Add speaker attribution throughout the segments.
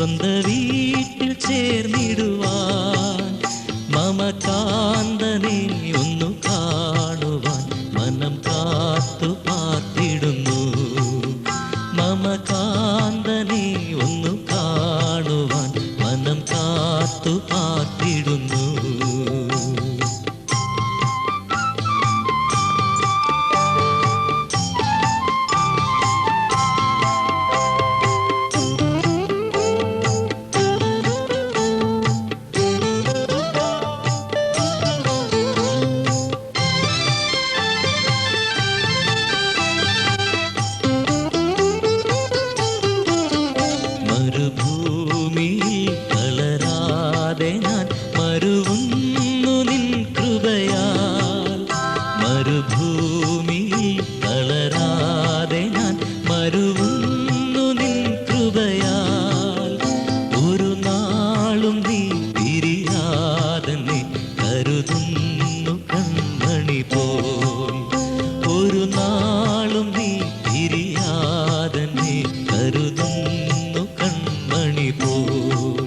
Speaker 1: സ്വന്ത വീട്ടിൽ ചേർന്നിടുവാൻ മമകാന്തനെ ഒന്നു കാണുവാൻ മനം കാത്തു പാർത്തിടുന്നു. മമകാന്തനെ ഒന്നു കാണുവാൻ മനം കാത്തു പാർത്തിടുന്നു. മരുഭൂമിയിൽ തളരാതെ ഞാൻ മരുവുന്നു നിൻ കൃപയാൽ. മരുഭൂമിയിൽ തളരാതെ ഞാൻ മരുവുന്നു നിൻ കൃപയാൽ. ഒരു നാളും നീ പിരിയാതെ കരുതുന്നു കൺമണി പോൽ. ഒരു നാളും നീ പിരിയാതെ കരുതുന്നു കൺമണി പോൽ.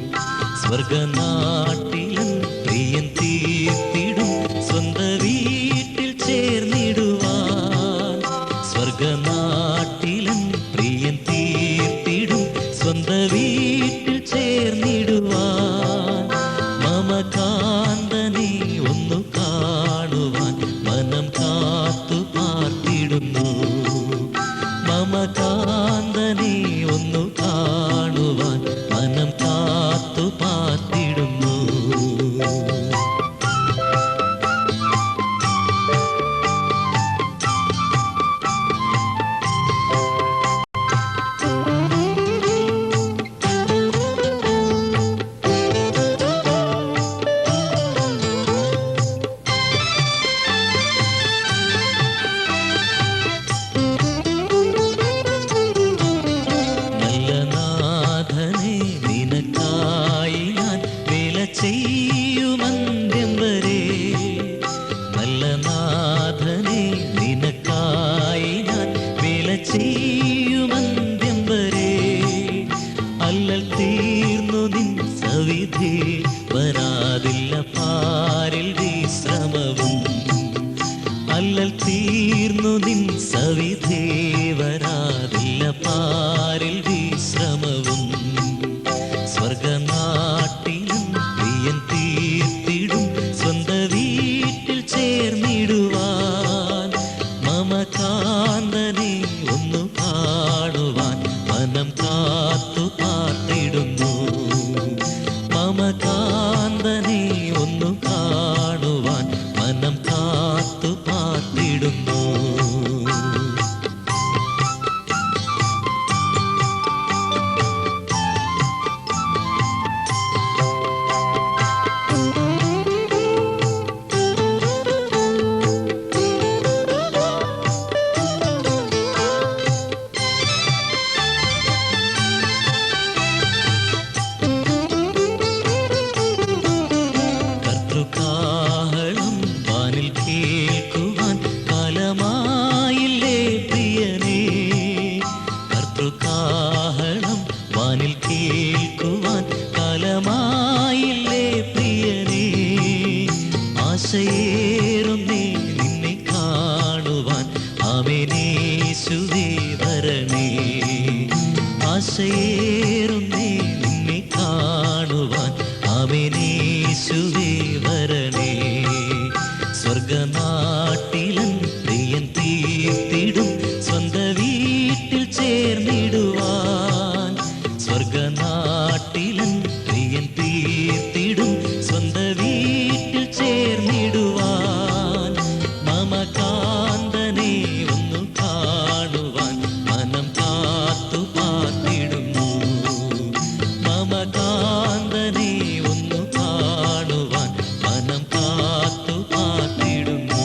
Speaker 1: സ്വർഗനാട്ടിലൻ പ്രിയൻ തീർത്തിടും സ്വന്ത വീട്ടിൽ ചേർന്നിടുവാൻ. സ്വർഗനാട്ടിലൻ പ്രിയൻ തീർത്തിടും സ്വന്ത വീട്ടിൽ ചേർന്നിടുവാൻ. മമകാന്തനെ ഒന്നു കാണുവാൻ മനം കാത്തു പാർത്തിടുന്നു. മമകാന്തനെ ഒന്നു കാണുവാൻ മനം കാത്തു പാർത്തിടുന്നു. നിനക്കായി ഞാൻ വേല ചെയ്യുമന്ത്യം വരെ. നല്ല നാഥനെ നിനക്കായി ഞാൻ വേല ചെയ്യുമന്ത്യം വരെ. അല്ലൽ തീർന്നു നിൻ സവിധേ വരാതില്ല പാരിൽ വിശ്രമവും. അല്ലൽ തീർന്നു നിൻ സവിധേ വരാതില്ല പാരിൽ വിശ്രമവും. സ്വർഗനാട്ടിലും പ്രിയൻ തീർത്തിടും സ്വന്ത വീട്ടിൽ ചേർന്നിടുവാൻ. മമകാന്തനെ ഒന്നു കാണുവാൻ മനം കാത്തു പാർത്തിടുന്നു. മമകാന്തനെ ഒന്നു കാണുവാൻ മനം കാത്തു പാർത്തിടുന്നു. കർത്തൃകാഹളം വാനിൽ കേൾക്കുവാൻ കാലമായില്ലേ പ്രിയനേ. കർത്തൃകാഹളം വാനിൽ കേൾക്കുവാൻ കാലമായില്ലേ പ്രിയനേ. ആശയേറുന്നേ നിന്നെ കാണുവാൻ ആമേനേശുവേ വരണേ. ആശയേറുന്നേ നിന്നെ കാണുവാൻ ആമേനേശുവേ വരണേ. സ്വർഗനാട്ടിലൻ പ്രിയൻ തീർത്തിടും സ്വന്ത വീട്ടിൽ ചേർന്നിടുവാൻ. സ്വർഗനാട്ടിലൻ പ്രിയൻ തീർത്തിടും സ്വന്ത വീട്ടിൽ ചേർന്നിടുവാൻ. മമകാന്തനെ ഒന്നു കാണുവാൻ മനം കാത്തു പാർത്തിടുന്നു. മമകാന്തനെ ഒന്നു കാണുവാൻ മനം കാത്തു പാർത്തിടുന്നു.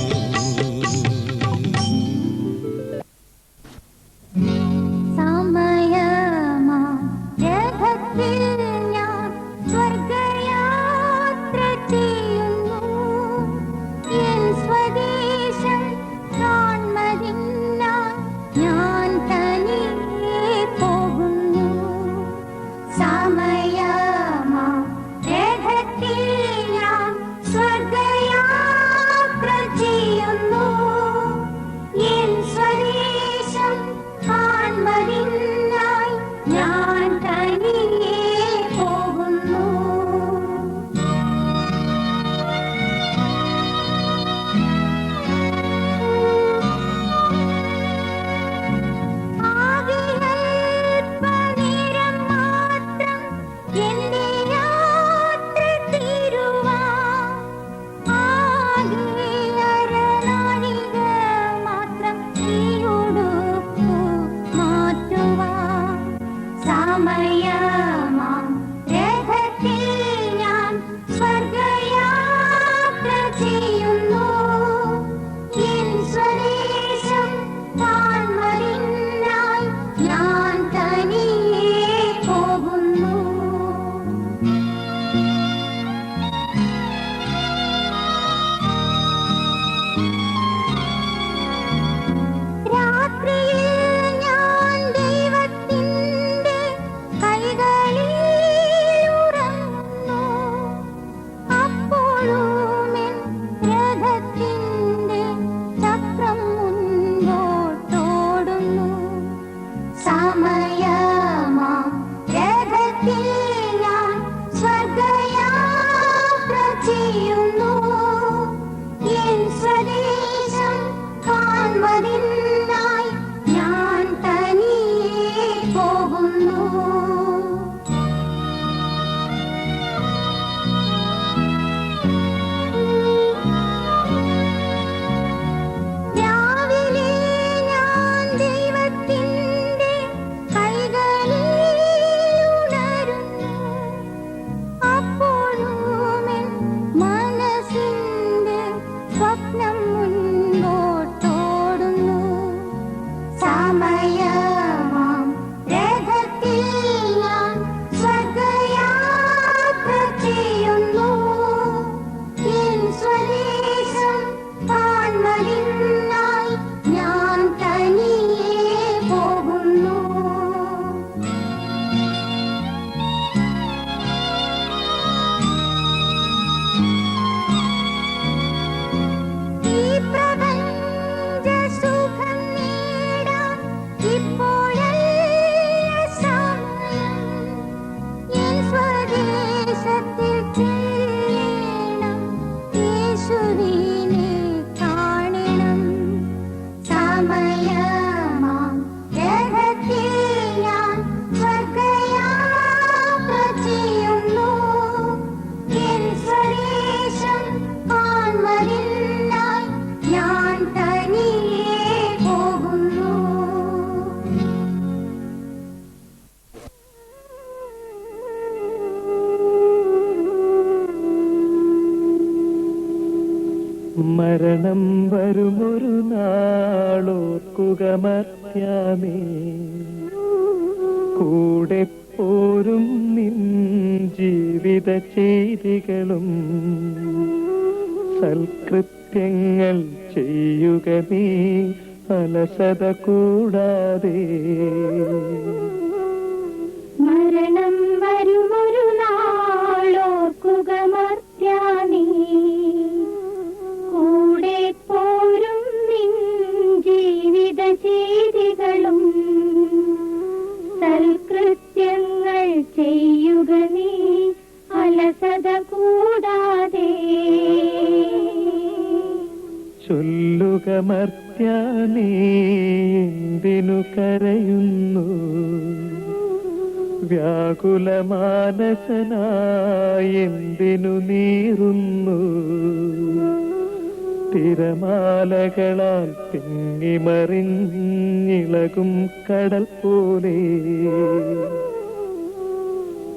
Speaker 2: ഞാൻ തനിയെ പോകുന്നു. സമയ
Speaker 1: മരണം വരുമൊരു നാളോർക്കുക മർത്യാമേ, കൂടെ പോരും നിൻ ജീവിത ചെയ്തികളും സൽകൃത്യങ്ങൾ ചെയ്യുക നീ അലസത കൂടാതെ.
Speaker 2: മരണം വരുമൊരു നാളോർക്കുക മർത്യാനീ, കൂടെ പോരും നിൻ ജീവിത ചെയ്തികളും സൽകൃത്യങ്ങൾ ചെയ്യുക നീ അലസത കൂടാതെ.
Speaker 1: ചൊല്ലുക മർത്യാനീ എന്തിനു കരയുന്നു, വ്യാകുലമാനസനായി എന്തിനു നീറുന്നു. തിരമാലകളാൽ തിങ്ങിമറിഞ്ഞിളകും കടൽ പോലെ.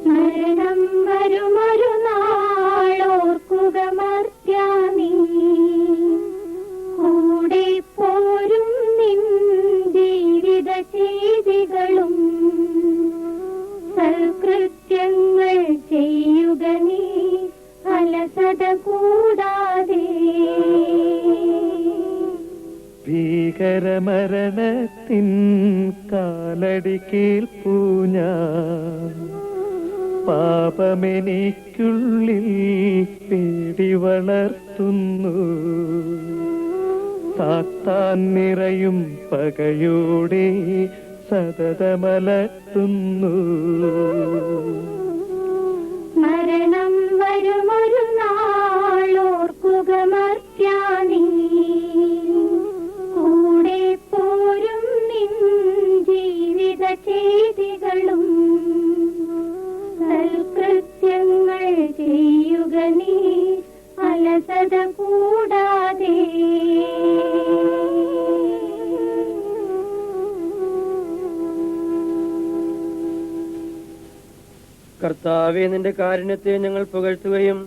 Speaker 2: മരണം വരുമൊരു നാളോർക്കുക മർത്യാനീ, കൂടെ പോരും നിൻ ജീവിത ചെയ്തികളും സൽകൃത്യങ്ങൾ ചെയ്യുക നീ അലസത കൂടാതെ.
Speaker 1: ഭീകരമരണത്തിൻ കാലടി കേൾപ്പൂ ഞാൻ, പാപമെനിക്കുള്ളിൽ പേടി വളർത്തുന്നു. സാത്താൻ നിറയും പകയോടെ സതതമലട്ടുന്നു.
Speaker 2: മരണം വരുമൊരു നാളോർക്കുക മർത്യാനീ, കൂടെ പോരും നിൻ ജീവിത ചെയ്തികളും സൽകൃത്യങ്ങൾ ചെയ്യുക നീ അലസത കൂടാതെ.
Speaker 3: കർത്താവേ, നിന്റെ കാരുണ്യത്തെ ഞങ്ങൾ പുകഴ്ത്തുകയും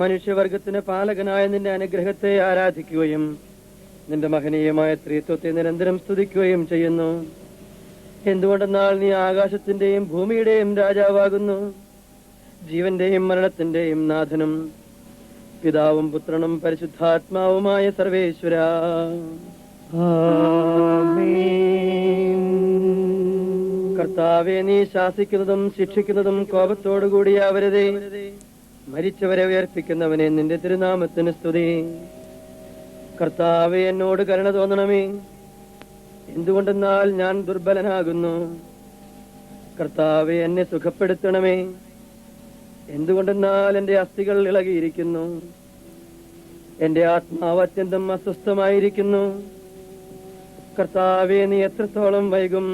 Speaker 3: മനുഷ്യവർഗത്തിന് പാലകനായ നിന്റെ അനുഗ്രഹത്തെ ആരാധിക്കുകയും നിന്റെ മഹനീയമായ സ്ത്രീത്വത്തെ നിരന്തരം സ്തുതിക്കുകയും ചെയ്യുന്നു. എന്തുകൊണ്ടെന്നാൽ നീ ആകാശത്തിന്റെയും ഭൂമിയുടെയും രാജാവാകുന്നു, ജീവന്റെയും മരണത്തിന്റെയും നാഥനും പിതാവും പുത്രനും പരിശുദ്ധാത്മാവുമായ സർവേശ്വര. കർത്താവെ, നീ ശാസിക്കുന്നതും ശിക്ഷിക്കുന്നതും കോപത്തോടുകൂടിയാവരുതേ. മരിച്ചവരെ ഉയർപ്പിക്കുന്നവനെ, നിന്റെ തിരുനാമത്തിന് സ്തുതി. കർത്താവെ, എന്നോട് കരുണ തോന്നണമേ, എന്തുകൊണ്ടെന്നാൽ ഞാൻ ദുർബലനാകുന്നു. കർത്താവെ, എന്നെ സുഖപ്പെടുത്തണമേ, എന്തുകൊണ്ടെന്നാൽ എന്റെ അസ്ഥികൾ ഇളകിയിരിക്കുന്നു. എന്റെ ആത്മാവ് അത്യന്തം അസ്വസ്ഥമായിരിക്കുന്നു. കർത്താവെ, നീ എത്രത്തോളം വൈകും?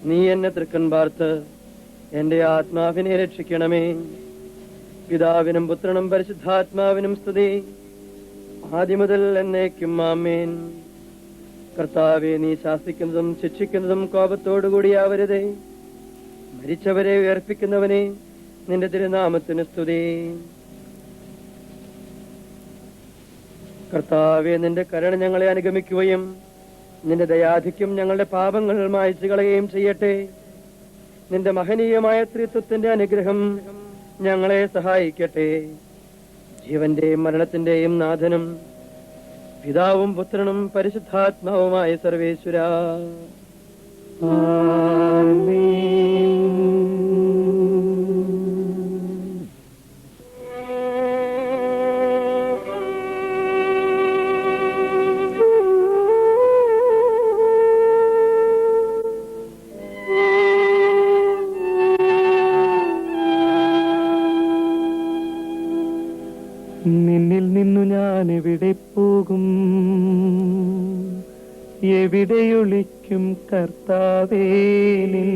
Speaker 3: നീ എന്നെ തൃക്കൺ പാർത്ത് എന്റെ ആത്മാവിനെ രക്ഷിക്കണമേ. പിതാവിനും പുത്രനും പരിശുദ്ധാത്മാവിനും സ്തുതി, ആദ്യം മുതൽ എന്നേക്കും ആമേൻ. കർത്താവെ, നീ ശാസിക്കുന്നതും ശിക്ഷിക്കുന്നതും കോപത്തോടുകൂടിയാവരുതേ. മരിച്ചവരെ ഉയർപ്പിക്കുന്നവനെ, നിന്റെ തിരുനാമത്തിന് സ്തുതി. കർത്താവെ, നിന്റെ കരുണ ഞങ്ങളെ അനുഗമിക്കുകയും നിന്റെ ദയാധിക്യം ഞങ്ങളുടെ പാപങ്ങൾ മായ്ച്ചു കളയുകയും ചെയ്യട്ടെ. നിന്റെ മഹനീയമായ സ്ത്രീത്വത്തിന്റെ അനുഗ്രഹം ഞങ്ങളെ സഹായിക്കട്ടെ. ജീവന്റെയും മരണത്തിന്റെയും നാഥനും പിതാവും പുത്രനും പരിശുദ്ധാത്മാവുമായ സർവേശ്വര.
Speaker 1: നിന്നിൽ നിന്നു ഞാൻ എവിടെ പോകും? എവിടെയൊളിക്കും കർത്താവേ? നിൻ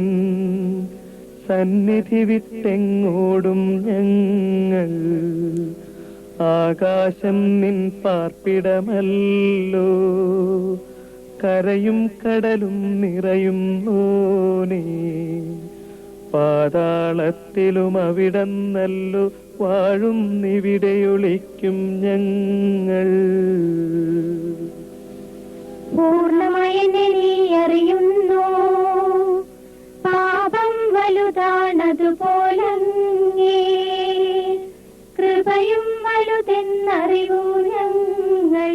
Speaker 1: സന്നിധി വിട്ടെങ്ങോടും ഞങ്ങൾ. ആകാശം നിൻ പാർപ്പിടമല്ലോ, കരയും കടലും നിറയുന്നോനേ. പാതാളത്തിലും അവിടന്നല്ലോ വാഴും, നിവിടെയൊളിക്കും ഞങ്ങൾ.
Speaker 2: പൂർണ്ണമായി എന്നെ നീ അറിയുന്നു, പാപം വലുതാണതുപോലങ്ങേ. കൃപയും വലുതെന്നറിവൂ ഞങ്ങൾ.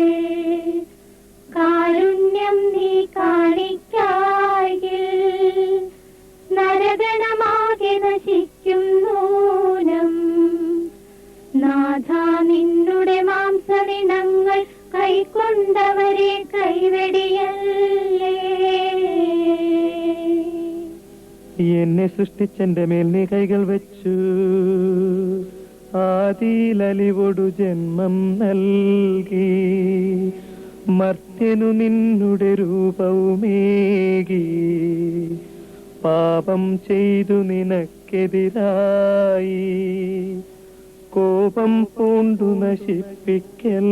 Speaker 2: കാരുണ്യം നീ കാണിക്കായിൽ നരകണമാകെ നശിക്കും നൂനം. നാഥ, നിന്നുടെ മാംസനിണങ്ങൾ കൈക്കൊണ്ടവരെ കൈവെടിയല്ലേ.
Speaker 1: എന്നെ സൃഷ്ടിച്ചെന്റെ മേൽ നീ കൈകൾ വെച്ചു, ആദിയിലലിവൊടു ജന്മം നൽകി. മർത്യനു നിന്നുടെ രൂപവുമേകി, പാപം ചെയ്തു നിനക്കെതിരായി. കോപം പൂണ്ടു നശിപ്പിക്കല്ലേ.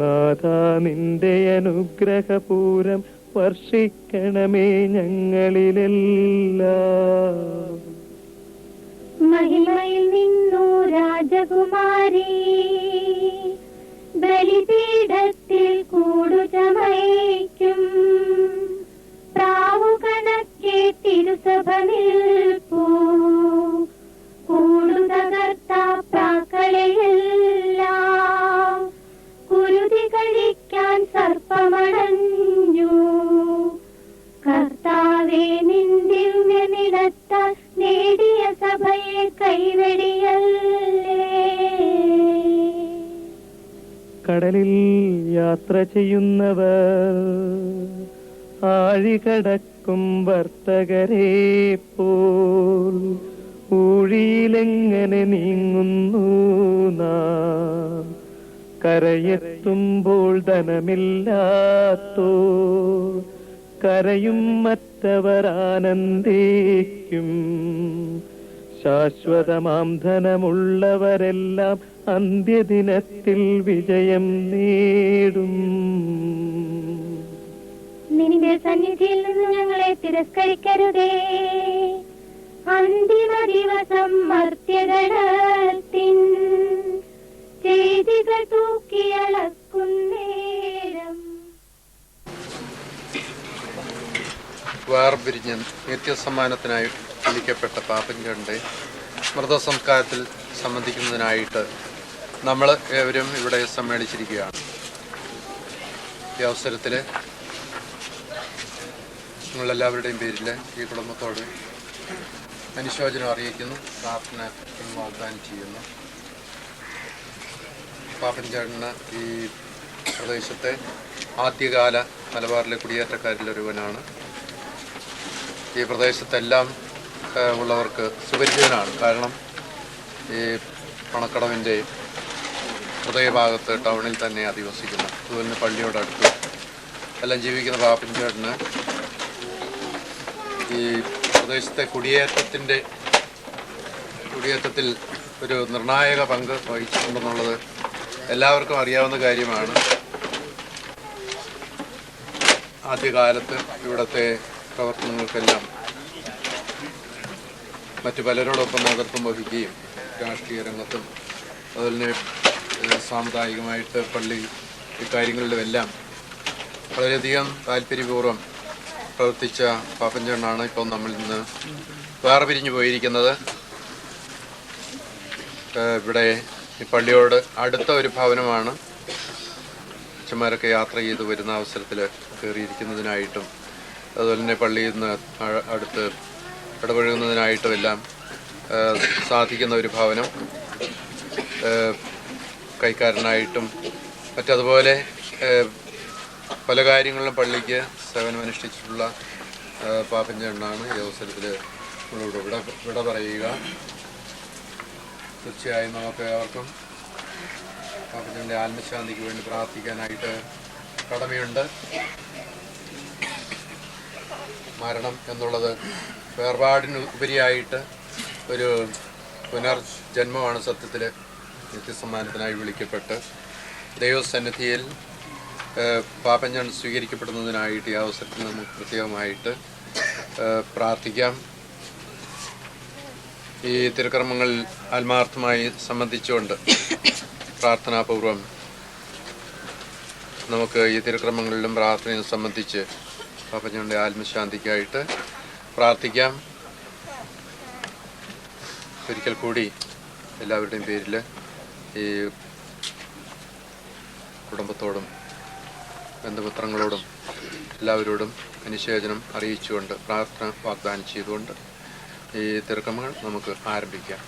Speaker 1: നാഥ, നിന്റെ അനുഗ്രഹപൂരം വർഷിക്കണമേ ഞങ്ങളിലെല്ലാം.
Speaker 2: മഹിമയിൽ നിന്നു രാജകുമാരി, ബലിപീഠത്തിൽ കൂടുചമയ്ക്കും. പ്രാവു കണക്കെ തിരുസഭ നിൽപ്പൂ, കൂടുതകർത്ത പ്രാക്കളെയെല്ലാം. കുരുതി കഴിക്കാൻ സർപ്പമടഞ്ഞു. കർത്താവേ, നിന്റെ നിലത്താൽ നേടിയ സഭയെ കൈവെടിയല്ലേ.
Speaker 1: കടലിൽ യാത്ര ചെയ്യുന്നവർ, ആഴികടക്കും വർത്തകരെ പോൽ ഊഴിയിലെങ്ങനെ നീങ്ങുന്നു നാം. കരയെത്തുമ്പോൾ ധനമില്ലാത്തോ, കരയും മറ്റവർ ആനന്ദിക്കും. ശാശ്വതമാം ധനമുള്ളവരെല്ലാം അന്ത്യദിനത്തിൽ വിജയം നേടും.
Speaker 2: നിന്റെ സന്നിധിയിൽ നിന്ന് ഞങ്ങളെ തിരസ്കരിക്കരുതേ. അന്തിമ ദിവസം മർത്യഗണത്തിൻ ചെയ്തികൾ തൂക്കിയളക്കുന്നേരം
Speaker 4: വേർപിരിഞ്ഞ് നിത്യസമ്മാനത്തിനായി വിളിക്കപ്പെട്ട പാപ്പൻചേട്ടൻ്റെ മൃതസംസ്കാരത്തിൽ സംബന്ധിക്കുന്നതിനായിട്ട് നമ്മൾ ഏവരും ഇവിടെ സമ്മേളിച്ചിരിക്കുകയാണ്. ഈ അവസരത്തിൽ നിങ്ങളെല്ലാവരുടെയും പേരിൽ ഈ കുടുംബത്തോട് അനുശോചനം അറിയിക്കുന്നു, പ്രാർത്ഥന വാഗ്ദാനം ചെയ്യുന്നു. പാപ്പൻചേട്ടന് ഈ പ്രദേശത്തെ ആദ്യകാല മലബാറിലെ കുടിയേറ്റക്കാരിലൊരുവനാണ്. ഈ പ്രദേശത്തെല്ലാം ഉള്ളവർക്ക് സുപരിചിതനാണ്. കാരണം ഈ പണക്കടവിൻ്റെ ഹൃദയഭാഗത്ത് ടൗണിൽ തന്നെ അധിവസിക്കുന്ന, അതുപോലെ പള്ളിയോടടുത്ത് എല്ലാം ജീവിക്കുന്ന പാപ്പൻചേട്ടന് ഈ പ്രദേശത്തെ കുടിയേറ്റത്തിൽ ഒരു നിർണായക പങ്ക് വഹിച്ചിട്ടുണ്ടെന്നുള്ളത് എല്ലാവർക്കും അറിയാവുന്ന കാര്യമാണ്. ആദ്യകാലത്ത് ഇവിടുത്തെ പ്രവർത്തനങ്ങൾക്കെല്ലാം മറ്റു പലരോടൊപ്പം നേതൃത്വം വഹിക്കുകയും രാഷ്ട്രീയ രംഗത്തും അതുപോലെ സാമുദായികമായിട്ട് പള്ളി ഇക്കാര്യങ്ങളിലുമെല്ലാം വളരെയധികം താല്പര്യപൂർവ്വം പ്രവർത്തിച്ച പാപ്പൻചേട്ടനാണ് ഇപ്പോൾ നമ്മളിൽ നിന്ന് വേർപിരിഞ്ഞു പോയിരിക്കുന്നത്. ഇവിടെ ഈ പള്ളിയോട് അടുത്ത ഒരു ഭവനമാണ്. അച്ഛന്മാരൊക്കെ യാത്ര ചെയ്ത് വരുന്ന അവസരത്തിൽ കയറിയിരിക്കുന്നതിനായിട്ടും അതുപോലെ തന്നെ പള്ളിയിൽ നിന്ന് അടുത്ത് ഇടപഴകുന്നതിനായിട്ടും എല്ലാം സാധിക്കുന്ന ഒരു ഭവനം. കൈക്കാരനായിട്ടും മറ്റതുപോലെ പല കാര്യങ്ങളിലും പള്ളിക്ക് സേവനമനുഷ്ഠിച്ചിട്ടുള്ള പാപ്പൻചേട്ടനാണ് ഈ അവസരത്തിൽ നമ്മളോട് വിട പറയുക. തീർച്ചയായും നമുക്ക് അവർക്കും പാപ്പൻചേട്ടൻ്റെ ആത്മശാന്തിക്ക് വേണ്ടി പ്രാർത്ഥിക്കാനായിട്ട് കടമയുണ്ട്. മരണം എന്നുള്ളത് വേർപാടിന് ഉപരിയായിട്ട് ഒരു പുനർജന്മമാണ്. സത്യത്തിൽ നിത്യസമ്മാനത്തിനായി വിളിക്കപ്പെട്ട് ദൈവസന്നിധിയിൽ പാപ്പൻചേട്ടൻ സ്വീകരിക്കപ്പെടുന്നതിനായിട്ട് ഈ അവസരത്തിൽ നമുക്ക് പ്രത്യേകമായിട്ട് പ്രാർത്ഥിക്കാം. ഈ തിരുക്കർമ്മങ്ങളിൽ ആത്മാർത്ഥമായി സംബന്ധിച്ചുകൊണ്ട് പ്രാർത്ഥനാപൂർവം നമുക്ക് ഈ തിരുക്രമങ്ങളിലും പ്രാർത്ഥനയും സംബന്ധിച്ച് പാപ്പൻചേട്ടൻ്റെ ആത്മശാന്തിക്കായിട്ട് പ്രാർത്ഥിക്കാം. ഒരിക്കൽ കൂടി എല്ലാവരുടെയും പേരിൽ ഈ കുടുംബത്തോടും ബന്ധുമിത്രങ്ങളോടും എല്ലാവരോടും അനുശോചനം അറിയിച്ചുകൊണ്ട് പ്രാർത്ഥന വാഗ്ദാനം ചെയ്തുകൊണ്ട് ഈ തിരുക്രമങ്ങൾ നമുക്ക് ആരംഭിക്കാം.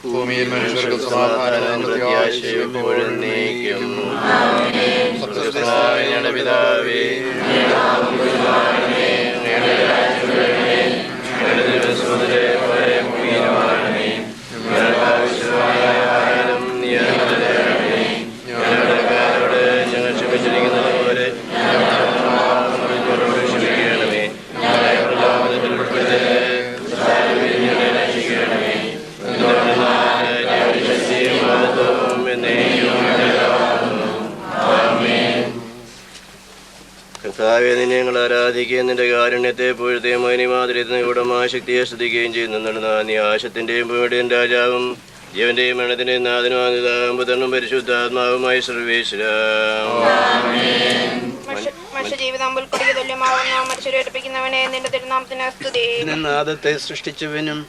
Speaker 4: ഭൂമിയിൽ മനുഷ്യർക്ക് സമാധാനം പിതാവേ ഞങ്ങൾ ക്ഷമിച്ചിരിക്കുന്നത് പോലെ കർത്താവേ, നിന്നെ ഞങ്ങൾ ആരാധിക്കുകയും നിന്റെ കാരുണ്യത്തെ പൊഴുത്തുകയും മഹിമാതിരത്തിന് ഗൂഢമായ ശക്തിയെ സ്തുതിക്കുകയും ചെയ്യുന്നുണ്ട്. നീ ആശത്തിന്റെയും ഭൂമിയുടെയും രാജാവും ജീവന്റെയും മരണത്തിന്റെയും നാഥനുമാകും പുത്രനും പരിശുദ്ധാത്മാവുമായി സർവേശ്വര. നാദത്തെ സൃഷ്ടിച്ചവനും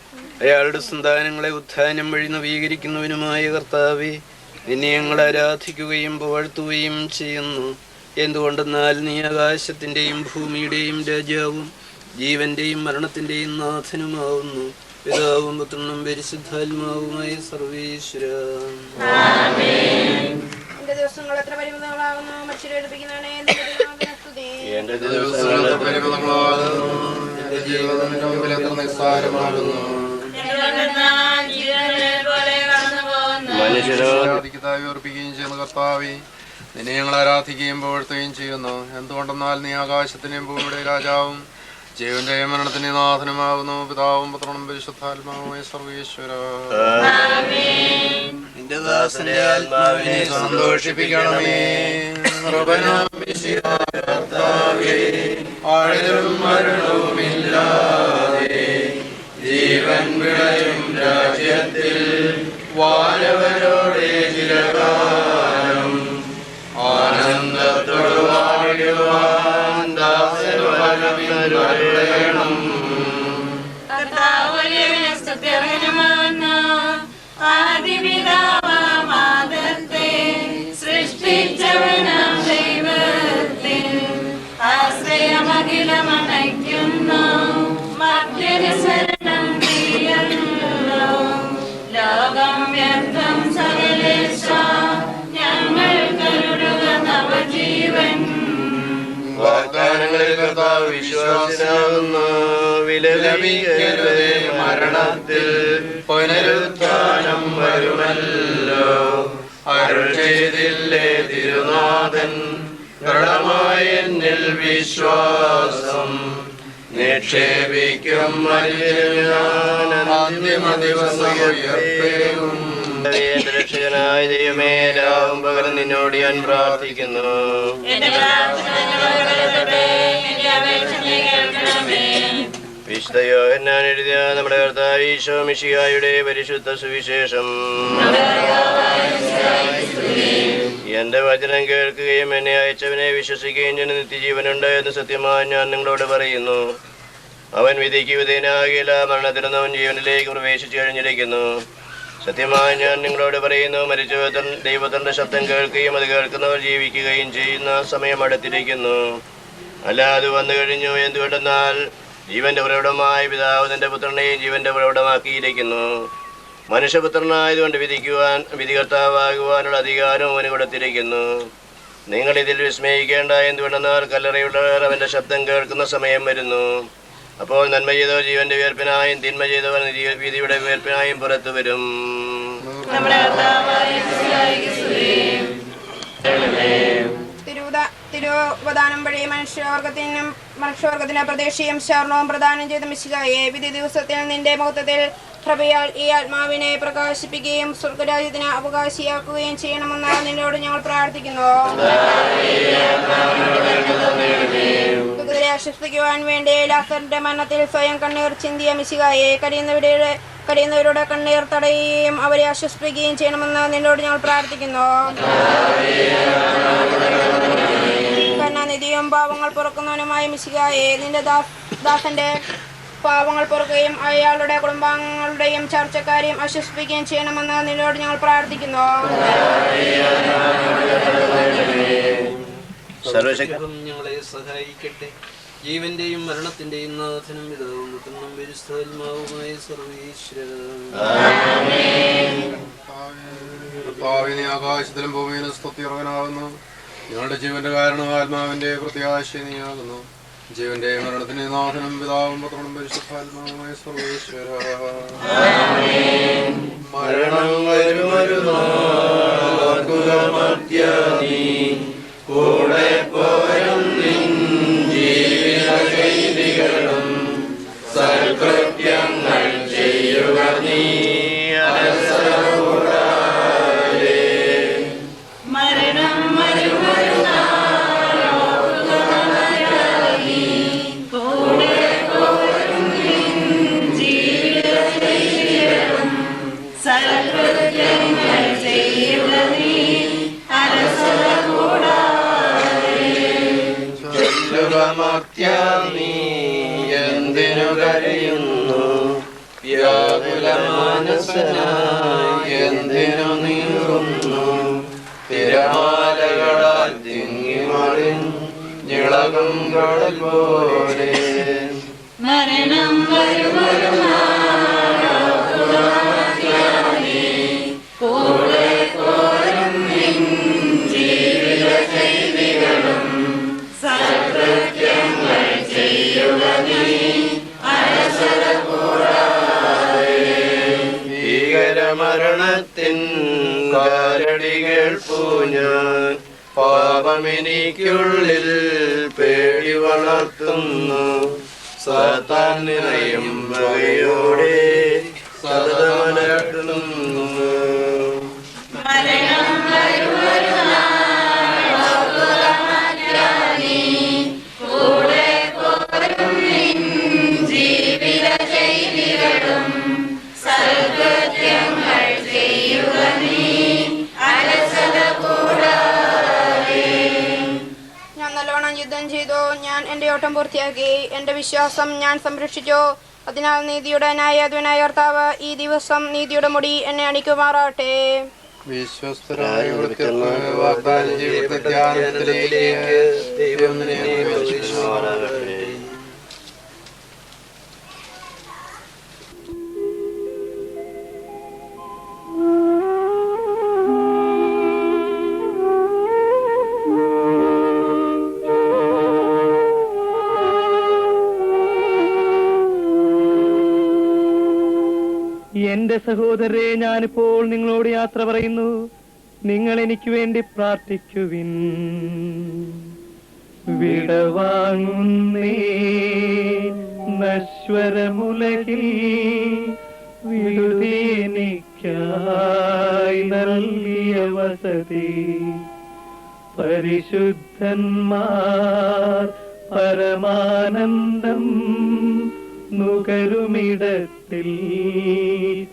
Speaker 4: അയാളുടെ സന്താനങ്ങളെ ഉത്ഥാനം വഴി നവീകരിക്കുന്നവനുമായ കർത്താവേ, നിന്നെ ഞങ്ങൾ ആരാധിക്കുകയും പുകഴ്ത്തുകയും ചെയ്യുന്നു. എന്തുകൊണ്ടെന്നാൽ നീ ആകാശത്തിന്റെയും ഭൂമിയുടെയും രാജാവും ജീവന്റെയും മരണത്തിന്റെയും നാഥനുമാവുന്നു. പിതാവും പുത്രനും പരിശുദ്ധാത്മാവുമായ സർവേശ്വര.
Speaker 5: ദിവസങ്ങൾ എത്ര പരിമിതങ്ങളാകുന്നു. മനുഷ്യരെടുപ്പിക്കുന്നവനെ
Speaker 4: എന്റെ ദിവസങ്ങളുടെ
Speaker 5: എന്റെ ജീവിതം നിന്റെ മുമ്പിൽ എത്ര നിസ്സാരമാകുന്നു.
Speaker 4: മനുഷ്യരോർപ്പിക്കുകയും
Speaker 5: ചെയ്യുന്ന കർത്താവേ, നിന്നെ ഞങ്ങൾ ആരാധിക്കുകയും പുകഴ്ത്തുകയും ചെയ്യുന്നു. എന്തുകൊണ്ടെന്നാൽ നീ ആകാശത്തിന്റെയും ഭൂമിയുടെ രാജാവും ജീവന്റെയും മരണത്തിന്റെയും നാഥനുമാകുന്നു. പിതാവും പുത്രനും പരിശുദ്ധാത്മാവുമായ സർവേശ്വര,
Speaker 4: നിന്റെ ദാസന്റെ ആത്മാവിനെ
Speaker 5: സന്തോഷിപ്പിക്കണമേ. ആഴലും മരണവുമില്ലാതെ ജീവൻ വിളയും രാജ്യത്തിൽ വാനവരോടെ ചിരകാലം ആനന്ദത്തോട് വാഴുവാൻ ദാസനും
Speaker 2: ആദിപിതാവാദത്തെ സൃഷ്ടിച്ചവനാം ദൈവത്തിൽ ആശ്രയമഖിലമണയ്ക്കുന്നു. മധ്യന് ശരണം പ്രിയല്ലോ. ലോകം വ്യർത്ഥം സകലേശ, ഞങ്ങൾ കരുടുക നവജീവൻ.
Speaker 4: വാഗ്ദാനങ്ങളിൽ കർത്താവ് വിശ്വാസിനാകുന്നു. വിലപിക്കരുതേ, മരണത്തിൽ പുനരുത്ഥാനം വരുമല്ലോ. അരുൾ ചെയ്തില്ലേ തിരുനാഥൻ, ദൃഢമായ എന്നിൽ വിശ്വാസം നിക്ഷേപിക്കും. അന്തിമ ദിവസം ഉയർപ്പേകും. എന്റെ രക്ഷകനായ ദൈവമേ, രാവും പകലും നിന്നോട് ഞാൻ പ്രാർത്ഥിക്കുന്നു. വിശുദ്ധ യോഹന്നാൻ എഴുതിയ നമ്മുടെ കർത്താവ് ഈശോ മിശിഹായുടെ പരിശുദ്ധ സുവിശേഷം. എന്റെ വചനം കേൾക്കുകയും എന്നെ അയച്ചവനെ വിശ്വസിക്കുകയും ചെയ്യുന്ന നിത്യജീവനുണ്ട് എന്ന് സത്യമായി ഞാൻ നിങ്ങളോട് പറയുന്നു. അവൻ വിധിക്ക് വിധേയനാകില്ല, മരണത്തിനവൻ ജീവനിലേക്ക് പ്രവേശിച്ചു കഴിഞ്ഞിരിക്കുന്നു. സത്യമായി ഞാൻ നിങ്ങളോട് പറയുന്നു, മരിച്ചവർ ദൈവത്തിന്റെ ശബ്ദം കേൾക്കുകയും അത് കേൾക്കുന്നവർ ജീവിക്കുകയും ചെയ്യുന്ന സമയം അടുത്തിരിക്കുന്നു. അല്ല, അത് വന്നു കഴിഞ്ഞു. എന്തുകൊണ്ടെന്നാൽ ജീവന്റെ ഉറവിടമായ പിതാവ് തന്റെ പുത്രനെയും ജീവന്റെ ഉറവിടമാക്കിയിരിക്കുന്നു. മനുഷ്യപുത്രനായതുകൊണ്ട് വിധികർത്താവാകുവാനുള്ള അധികാരവും അവന് കൊടുത്തിരിക്കുന്നു. നിങ്ങൾ ഇതിൽ വിസ്മയിക്കേണ്ട. എന്തുകൊണ്ടെന്നാൽ കല്ലറയുള്ളവർ അവന്റെ ശബ്ദം കേൾക്കുന്ന സമയം വരുന്നു. അപ്പോൾ നന്മ ചെയ്തവർ ജീവന്റെ ഉയർപ്പിനായും തിന്മ ചെയ്തവർ വിധിയുടെ ഉയർപ്പിനായും പുറത്തു വരും.
Speaker 6: തിരുവദാനം വഴി മനുഷ്യവർഗത്തിന് പ്രതീക്ഷയും ശരണവും പ്രദാനം ചെയ്ത മിശിഹായെ, വിധി ദിവസത്തിൽ നിന്റെ മഹത്വത്തിൽ കൃപയാൽ ഈ ആത്മാവിനെ പ്രകാശിപ്പിക്കുകയും സ്വർഗരാജ്യത്തിന് അവകാശിയാക്കുകയും ചെയ്യണമെന്ന് നിന്നോട് ഞങ്ങൾ പ്രാർത്ഥിക്കുന്നു. ദുഃഖിതരെ ആശ്വസിപ്പിക്കുവാൻ വേണ്ടി ലാസറിന്റെ മരണത്തിൽ സ്വയം കണ്ണീർ ചിന്തിയ മിശിഹായെ, കരയുന്നവരുടെ കണ്ണീർ തടയുകയും അവരെ ആശ്വസിപ്പിക്കുകയും ചെയ്യണമെന്ന് നിന്നോട് ഞങ്ങൾ പ്രാർത്ഥിക്കുന്നു. കരുണാനിധിയും പാവങ്ങൾ പൊറുക്കുന്നവനുമായ മിശിഹായെ, നിന്റെ ദാസന്റെ പാവങ്ങൾ പൊറുക്കുകയും അയാളുടെ കുടുംബാംഗങ്ങളുടെയും ചർച്ചക്കാരെയും ആശ്വസിപ്പിക്കുകയും ചെയ്യണമെന്ന് നിന്നോട് ഞങ്ങൾ പ്രാർത്ഥിക്കുന്നു.
Speaker 7: ഞങ്ങളെ സഹായിക്കട്ടെ. ജീവന്റെയും മരണത്തിന്റെയും നാഥനും പിതാവും പുത്രനും പരിശുദ്ധാത്മാവുമായ സർവീശ്വരൻ.
Speaker 5: ആകാശത്തിലും ഭൂമിയിലും സ്തുതിയർഹനാകുന്നു. ഞങ്ങളുടെ ജീവന്റെ കാരണം ആത്മാവിന്റെ പ്രത്യാശ നീയാകുന്നു. ജീവന്റെ മരണത്തിന്റെ നാഥനും പിതാവും പുത്രനും പരിശുദ്ധാത്മാവുമായ സർവേശ്വര.
Speaker 4: മരണം വരുമൊരു കൂടെ പോരും ജീവിത ചെയ്തികളും സൽകൃത്യങ്ങൾ ചെയ്യുക നീ.
Speaker 2: മരണം കൂടെ പോരും ജീവിത ചെയ്തികളും സൽകൃത്യങ്ങൾ ചെയ്യുക നീ.
Speaker 5: എന്തിനു കരയുന്നു വ്യാകുലമാനസനായി, എന്തിനു നീറുന്നു തിരമാലകളാൽ തിങ്ങിമറിഞ്ഞിളകും കടൽ പോലെ.
Speaker 2: മരണം കൂടെ പോരും ജീവിത ചെയ്തികളും സൽകൃത്യങ്ങൾ
Speaker 4: കാലടികൾ പൂഞ്ഞാൻ പാപമെനിക്കുള്ളിൽ പേടി വളർത്തുന്നു. സാത്താൻ നിറയും വകയോടെ സതതമലട്ടുന്നു.
Speaker 2: മരണം വരുവൊരു നാൾ ഓർക്കുകമാറ്റാനീ കൂടെ പോരും നിൻ ജീവിത ശൈലികളും സൽകൃത്യങ്ങൾ ചെയ്യുക നീ അലസത കൂടാതെ.
Speaker 6: ഞാൻ നല്ലവണ്ണം യുദ്ധം ചെയ്തു, ഞാൻ എൻ്റെ ഓട്ടം പൂർത്തിയാക്കി, എൻ്റെ വിശ്വാസം ഞാൻ സംരക്ഷിച്ചു. അതിനാൽ നീതിയുടെ ന്യായാധിപനായ കർത്താവ് ഈ ദിവസം നീതിയുടെ മുടി എന്നെ അണിക്കുമാറാട്ടെ.
Speaker 5: വിശ്വസ്തരായ വൃത്യർക്ക് വാഗ്ദാനം ചെയ്യപ്പെട്ട ജ്ഞാനത്തിലേക്ക് ദൈവം നിന്നെ പ്രവേശിപ്പിക്കുമാറാകട്ടെ.
Speaker 1: എന്റെ സഹോദരരെ, ഞാനിപ്പോൾ നിങ്ങളോട് യാത്ര പറയുന്നു. നിങ്ങൾ എനിക്ക് വേണ്ടി പ്രാർത്ഥിക്കുവിൻ. വിടവാങ്ങുന്നേ നശ്വരമുലകിൽ വിടുതീനിക്കായി നൽകിയ വസതി. പരിശുദ്ധന്മാർ പരമാനന്ദം നുകരുമിടത്തിൽ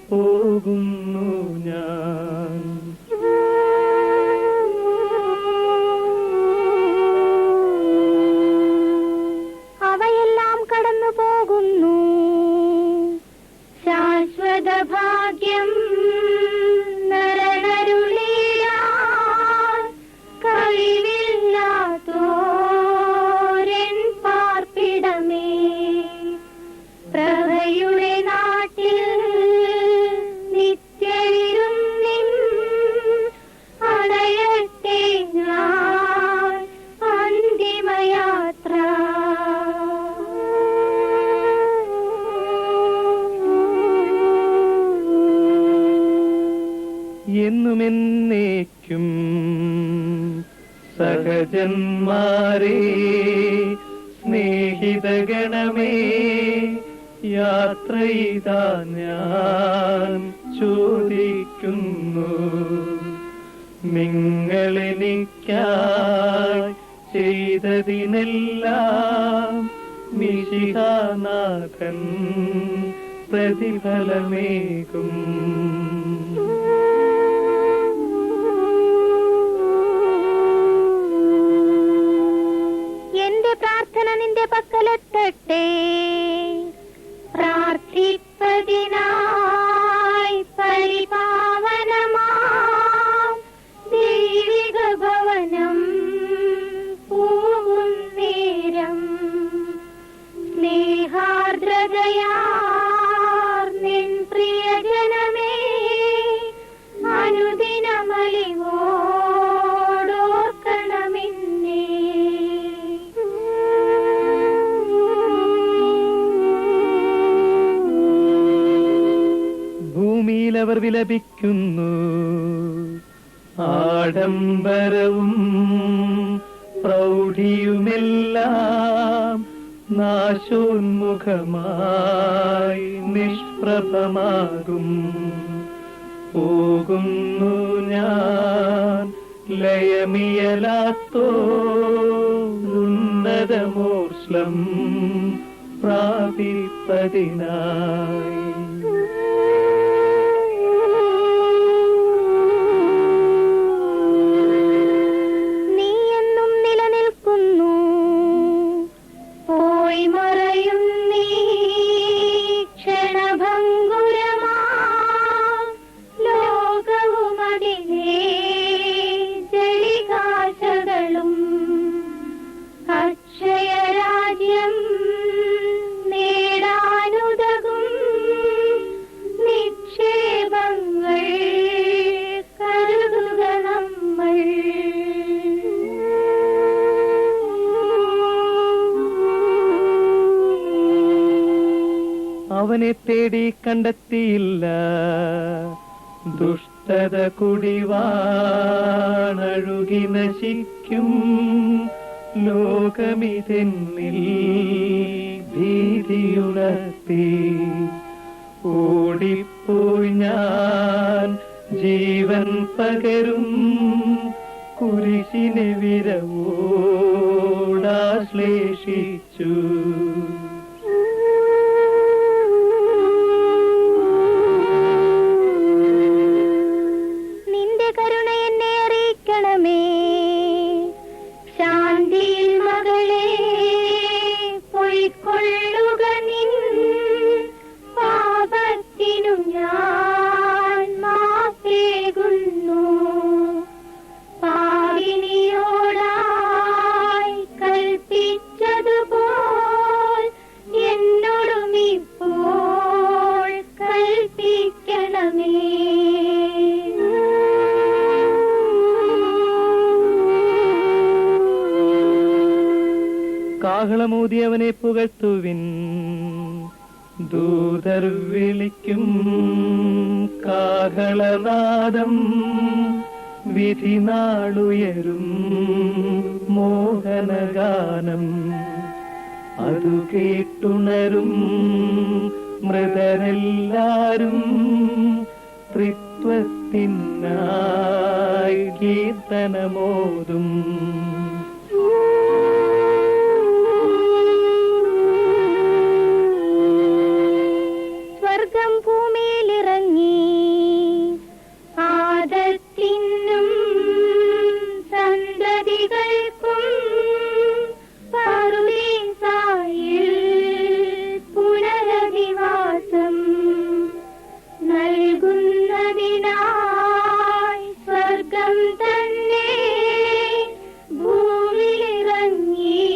Speaker 1: പോകുന്നു ഞാൻ.
Speaker 8: അവയെല്ലാം കടന്നു പോകുന്നു. ശാശ്വത ഭാഗ്യം നരനരുളിയാൻ കഴിവില്ലാത്തോരൻ പാർപ്പിടമേ. പ്രഭയുടെ നാട്ടിൽ നിത്യവിരുന്നിൻ അണയട്ടെ ഞാൻ അന്തിമയാത്ര.
Speaker 1: എന്നുമെന്നേക്കും സഹജന്മാരെ, സ്നേഹിതഗണമേ, യാത്ര ചെയ്താ ഞാൻ ചോദിക്കുന്നു. നിങ്ങളെനിക്കായി ചെയ്തതിനെല്ലാം മിശിഹാനാഥൻ പ്രതിഫലമേകും.
Speaker 8: എന്റെ പ്രാർത്ഥന നിന്റെ പക്കലെത്തട്ടെ. പ്രാർത്ഥിപ്പതിനായി പരിപാവനമാം ദൈവിക ഭവനം പോകും നേരം സ്നേഹാർദ്രതയാർ നിൻ പ്രിയജനമേ അനുദിനമലിവോടോർക്കണമെന്നേ.
Speaker 1: ഭൂമിയിൽ അവർ വിലപിക്കുന്നു. ആഡംബരവും പ്രൗഢിയുമെല്ലാം നാശോന്മുഖമായി നിഷ്പ്രഭമാകും. പോകുന്നു ഞാൻ ലയമിയലാത്തോരുന്നതമോർശ്ലം പ്രാപിപ്പതിനായി.
Speaker 8: നീ എന്നും നിലനിൽക്കുന്നു. പോയി മറയും നീ ക്ഷണഭംഗുരമാ ലോകവും അതിലെ ജളികാശകളും. അക്ഷയരാജ്യം നേടാനുതകും നിക്ഷേപങ്ങൾ കരുതുക നമ്മൾ.
Speaker 1: അവനെ തേടി കണ്ടെത്തിയില്ല. ദുഷ്ട ദുഷ്ടത കുടിവാണഴുകി നശിക്കും ലോകമിതെന്നിൽ ഭീതിയുണർത്തി ഓടിപ്പോയി ഞാൻ ജീവൻ പകരും കുരിശിനെ വിരവോടാശ്ലേഷിച്ചു.
Speaker 8: നിന്റെ കരുണ എന്നെ അറിയിക്കണമേ, ശാന്തിയിൽ മകളെ പൊയ്ക്കൊള്ളുക നിൻ പാപത്തിനു ഞാൻ മാപ്പേകുന്നു. പാപിനിയോടായി കൽപ്പിച്ചതുപോൽ എന്നോടും ഇപ്പോൾ കൽപ്പിക്കണമേ.
Speaker 1: കാഹളമൂതിയവനെ പുകഴ്ത്തുവിൻ, ദൂതർ വിളിക്കും കാഹളനാദം, വിധി നാളുയരും മോഹനഗാനം. അതു കേട്ടുണരും മൃതരെല്ലാരും ത്രിത്വത്തിനായി കീർത്തനമോതും.
Speaker 8: സ്വർഗം ഭൂമിയിലിറങ്ങി ആദത്തിനും സന്തതികൾക്കും പറുദീസായിൽ പുനരധിവാസം നൽകുന്നതിനായി സ്വർഗം തന്നെ ഭൂമിയിലിറങ്ങി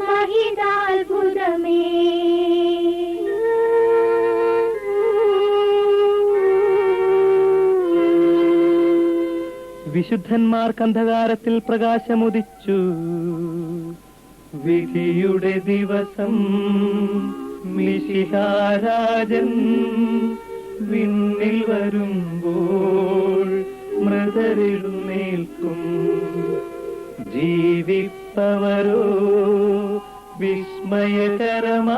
Speaker 8: മഹിതാത്ഭുതമേ.
Speaker 1: വിശുദ്ധന്മാർക്ക് അന്ധകാരത്തിൽ പ്രകാശമുദിച്ചു. വിധിയുടെ ദിവസം മിശിഹാരാജൻ വിണ്ണിൽ വരുമ്പോൾ മൃതരെഴുന്നേൽക്കും. ജീവിപ്പവരോ വിസ്മയകരമായി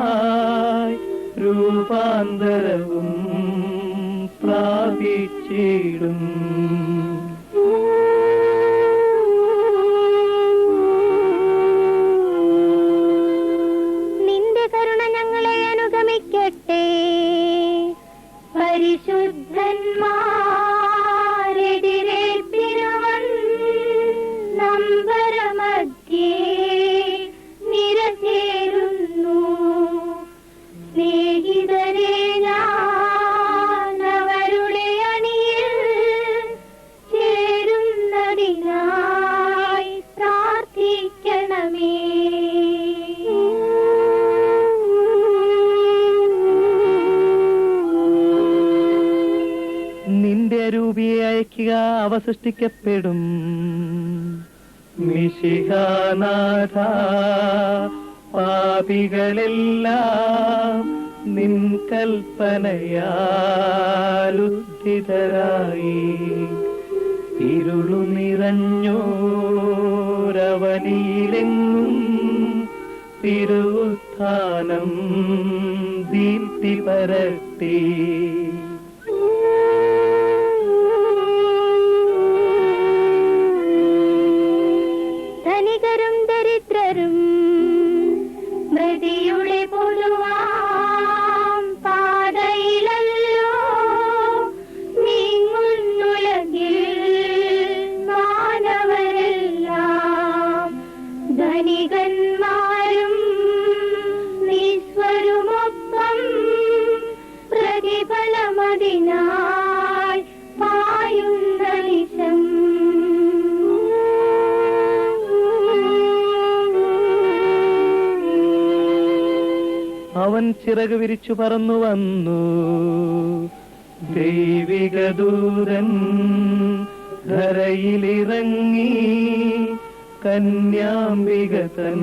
Speaker 1: രൂപാന്തരവും പ്രാപിച്ചിടും.
Speaker 8: നിന്റെ കരുണ ഞങ്ങളെ അനുഗമിക്കട്ടെ. പരിശുദ്ധന്മാരെതിരേൽപ്പിനവൻ നമ്പരമധ്യേ നിരചേരുന്നു. സ്നേഹിതരെ ഞാൻ അവരുടെ അണിയിൽ ചേരുന്നതിനായി പ്രാർത്ഥിക്കണമേ.
Speaker 1: നിന്റെ അരൂപിയെ അയക്കുക, അവ സൃഷ്ടിക്കപ്പെടും. മിശിഹാനാഥ, പാപികളെല്ലാം നിൻ കൽപ്പനയാലുദ്ധിതരായി ഇരുളു നിറഞ്ഞോരവനിയിലെങ്ങും തിരുവുത്ഥാനം ദീപ്തി പരത്തി.
Speaker 8: ധനികരും ദരിദ്രരും മൃതിയുടെ പൊതുവാം പാതയിലല്ലോ നീങ്ങുന്നുലകിൽ മാനവരെല്ലാം. ധനികന്മാരും നിസ്വരുമൊപ്പം പ്രതിഫലമതിനായി പായുന്ന നിശം.
Speaker 1: അവൻ ചിറക് വിരിച്ചു പറന്നു വന്നു. ദൈവിക ദൂതൻ ധരയിലിറങ്ങി കന്യാംബിക തൻ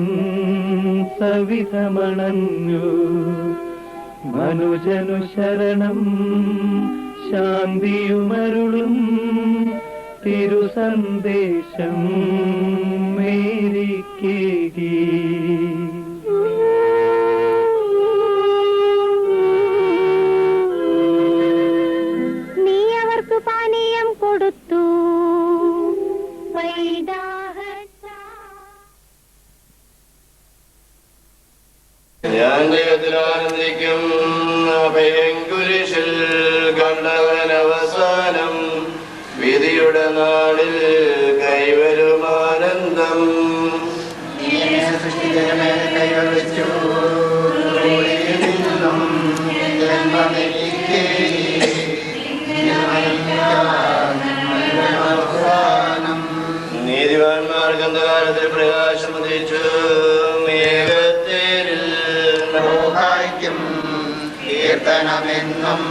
Speaker 1: സവിധമണഞ്ഞു. മനുജനു ശരണം ശാന്തിയുമരുളും തിരുസന്ദേശം മേരിക്കേകി.
Speaker 8: നീ അവർക്ക് പാനീയം കൊടുത്തു.
Speaker 4: ഞാൻ ദൈവത്തിൽ ആനന്ദിക്കും. അഭയങ്കുരിശിൽ കണ്ടവൻ അവസാനം വിധിയുടെ നാളിൽ കൈവരുമാനന്ദം. നീതിമാന്മാർക്ക് അന്ധകാരത്തിൽ പ്രകാശം ഉദിച്ചു. മേഘത്തേരിൽ കീർത്തനമെന്നും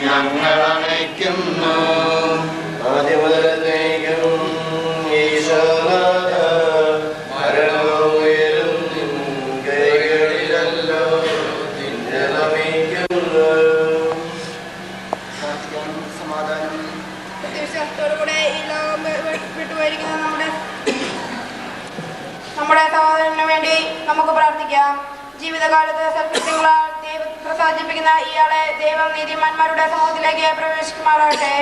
Speaker 4: ഞങ്ങൾ അണയ്ക്കുന്നു. ആദ്യം മുതലേക്കും ഈശോനാഥ മരണവും ഉയരും നിൻ കൈകളിലല്ലോ നിന്നെ നമിക്കുന്നു.
Speaker 6: സമാധാനം കൂടെ ഈ ലോകം വിട്ടുപോയിരിക്കുന്ന നമ്മുടെ സഹോദരന് വേണ്ടി നമുക്ക് പ്രാർത്ഥിക്കാം. ജീവിതകാലത്ത് സൽകൃത്യങ്ങളാൽ ദൈവത്തെ പ്രസാദിപ്പിക്കുന്ന ഇയാളെ ദൈവം നീതിമാന്മാരുടെ സമൂഹത്തിലേക്ക് പ്രവേശിക്കുമാറാകട്ടെ.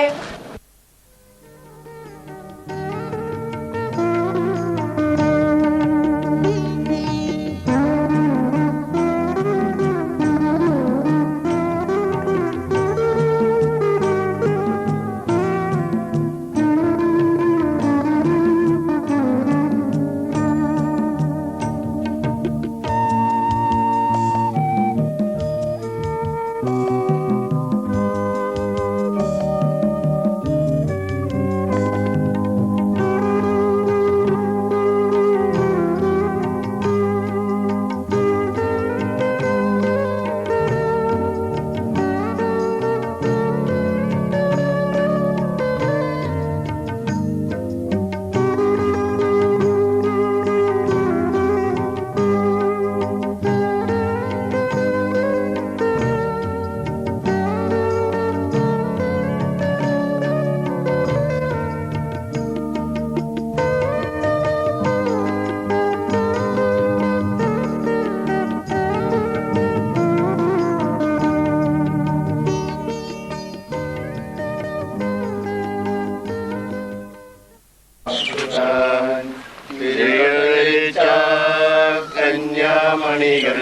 Speaker 6: കന്യാമണികൾ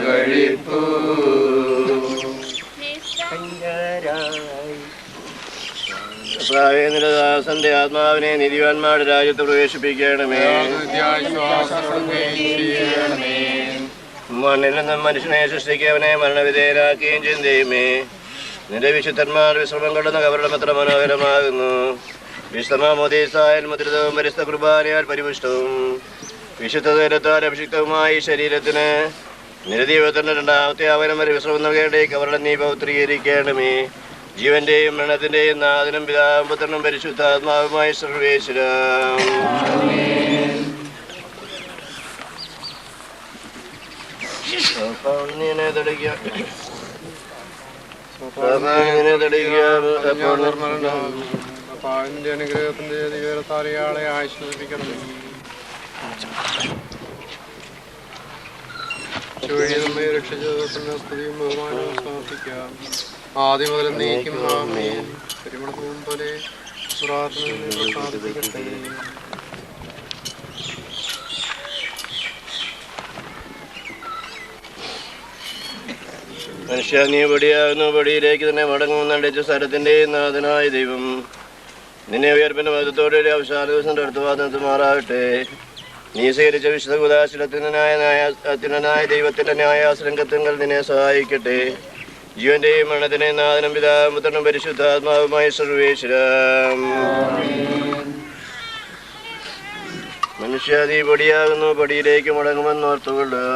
Speaker 6: കഴിപ്പൂ നിരദാസന്റെ ആത്മാവിനെ നീതിവാന്മാരുടെ രാജ്യത്ത് പ്രവേശിപ്പിക്കണമേ. മണ്ണിൽ നിന്നും മനുഷ്യനെ സൃഷ്ടിക്കവനെ മരണവിധേയരാക്കുകയും ചെയ്യുമേ. നിന്റെ വിശുദ്ധന്മാർ വിശ്രമം കൊള്ളുന്ന കവരണം എത്ര മനോഹരമാകുന്നു. വിശ്രമോദീസായാൽ മുദ്രിതവും പരിസ്ഥ കുർബാനയാൽ പരിപുഷ്ടവും വിശുദ്ധ തൈലത്താൽ അഭിഷിക്തവുമായി ശരീരത്തിന് നിരദീപത്തിന്റെ രണ്ടാമത്തെ ആവനം വരെ വിശ്രമം നൽകേണ്ടേ കവരണം നീ പൗത്രീകരിക്കണമേ. ജീവന്റെയും മരണത്തിന്റെയും നാഥനും പിതാവും പുത്രനും പരിശുദ്ധാത്മാവുമായി സർവേശ്വരം.
Speaker 5: അനുഗ്രഹത്തിന്റെ ദിവ്യത്താലയാളെ ആശ്വസിപ്പിക്കണമേ. വഴി നമ്മെ രക്ഷിച്ചതിന് സ്തുതിയും ബഹുമാനവും സമർപ്പിക്കാം. ആദ്യം മുതൽ നീക്കും പരിമളവും പോലെ പ്രസാദിപ്പിക്കട്ടെ.
Speaker 4: മനുഷ്യ നീ പൊടിയാകുന്നു, പൊടിയിലേക്ക് തന്നെ മടങ്ങുമെന്നടിച്ച സ്ഥലത്തിന്റെയും നാഥനായ ദൈവം നിന്നെ ഉയർപ്പിന്റെ മതത്തോടെ അവസാന ദിവസം അടുത്തുമാറാകട്ടെ. നീ സ്വീകരിച്ച വിശുദ്ധ ഉദാശീലത്തിനായ ദൈവത്തിന്റെ ന്യായാശ്രംഗത്വങ്ങൾ നിന്നെ സഹായിക്കട്ടെ. ജീവന്റെയും മരണത്തിന്റെയും നാഥനും പിതാവും പുത്രനും പരിശുദ്ധാത്മാവുമായി സർവേശ്വരം. മനുഷ്യ നീ പൊടിയാകുന്നു, പൊടിയിലേക്ക് മടങ്ങുമെന്നോർത്തുകൊള്ളുക.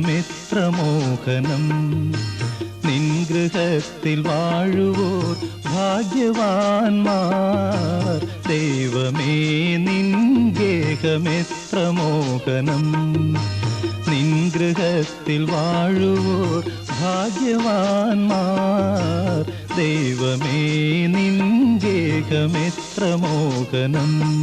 Speaker 1: ഗേഹമെത്ര മോഹനം. നിൻ ഗൃഹത്തിൽ വാഴുവോർ ഭാഗ്യവാന്മാർ. ദൈവമേ നിൻ ഗേഹമെത്ര മോഹനം. നിൻ ഗൃഹത്തിൽ വാഴുവോർ ഭാഗ്യവാന്മാർ. ദൈവമേ നിൻ ഗേഹമെത്ര മോഹനം.